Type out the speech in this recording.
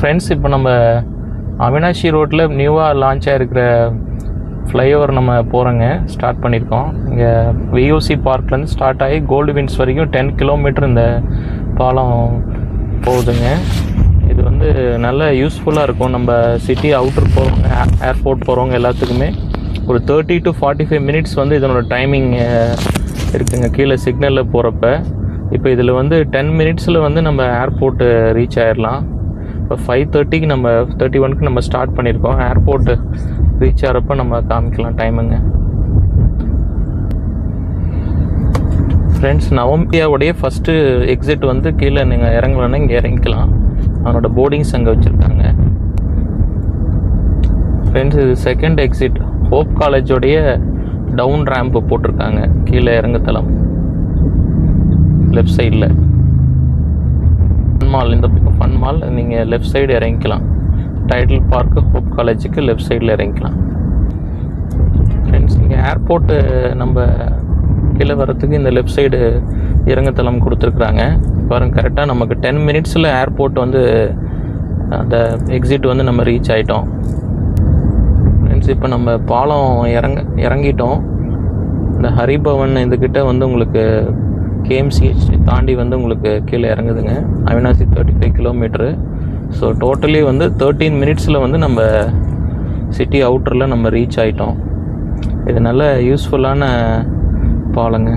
Friends, இப்போ நம்ம அவினாஷி ரோட்டில் நியூவாக லான்ச் ஆகிருக்கிற ஃப்ளைஓவர் நம்ம போகிறோங்க. ஸ்டார்ட் பண்ணியிருக்கோம். இங்கே விஓசி பார்க்லேருந்து ஸ்டார்ட் ஆகி கோல்டு வின்ஸ் வரைக்கும் 10 கிலோமீட்டர் இந்த பாலம் போகுதுங்க. இது வந்து நல்ல யூஸ்ஃபுல்லாக இருக்கும். நம்ம சிட்டி அவுட்டர் போகிறவங்க, ஏர்போர்ட் போகிறவங்க எல்லாத்துக்குமே ஒரு 30 to 45 மினிட்ஸ் வந்து இதனோட டைமிங் இருக்குங்க கீழே சிக்னலில் போகிறப்ப. இப்போ இதில் வந்து 10 மினிட்ஸில் வந்து நம்ம ஏர்போர்ட்டு ரீச் ஆகிடலாம். இப்போ 5:30க்கு நம்ம 31க்கு நம்ம ஸ்டார்ட் பண்ணியிருக்கோம். ஏர்போர்ட்டு ரீச் ஆகிறப்ப நம்ம காமிக்கலாம் டைமுங்க. ஃப்ரெண்ட்ஸ், நவம்பியாவுடைய ஃபஸ்ட்டு எக்ஸிட் வந்து கீழே நீங்கள் இறங்கலன்னா இங்கே இறங்கிக்கலாம். அவனோட போர்டிங்ஸ் அங்கே வச்சுருக்காங்க. ஃப்ரெண்ட்ஸ், இது செகண்ட் எக்ஸிட். ஹோப் காலேஜோடைய டவுன் ரேம்ப்பு போட்டிருக்காங்க கீழே இறங்குத்தளம் லெஃப்ட் சைடில். ஃபன் மால், இந்த பக்கம் ஃபன் மால், நீங்கள் லெஃப்ட் சைடு இறங்கிக்கலாம். டைட்டில் பார்க்கு ஹோப் காலேஜுக்கு லெஃப்ட் சைடில் இறங்கிக்கலாம். ஃப்ரெண்ட்ஸ், இங்கே ஏர்போர்ட்டு நம்ம கீழே வரத்துக்கு இந்த லெஃப்ட் சைடு இறங்குத்தளம் கொடுத்துருக்குறாங்க. பாருங்கள், கரெக்டாக நமக்கு 10 மினிட்ஸில் ஏர்போர்ட் வந்து அந்த எக்ஸிட் வந்து நம்ம ரீச் ஆகிட்டோம். ஃப்ரெண்ட்ஸ், இப்போ நம்ம பாலம் இறங்கிட்டோம். இந்த ஹரிபவன் இதுக்கிட்ட வந்து உங்களுக்கு KMCH தாண்டி வந்து உங்களுக்கு கீழே இறங்குதுங்க. அவினாசி 35 கிலோமீட்ரு. ஸோ டோட்டலி வந்து 13 மினிட்ஸில் வந்து நம்ம சிட்டி அவுட்டரில் நம்ம ரீச் ஆகிட்டோம். இது நல்ல யூஸ்ஃபுல்லான பாலங்க.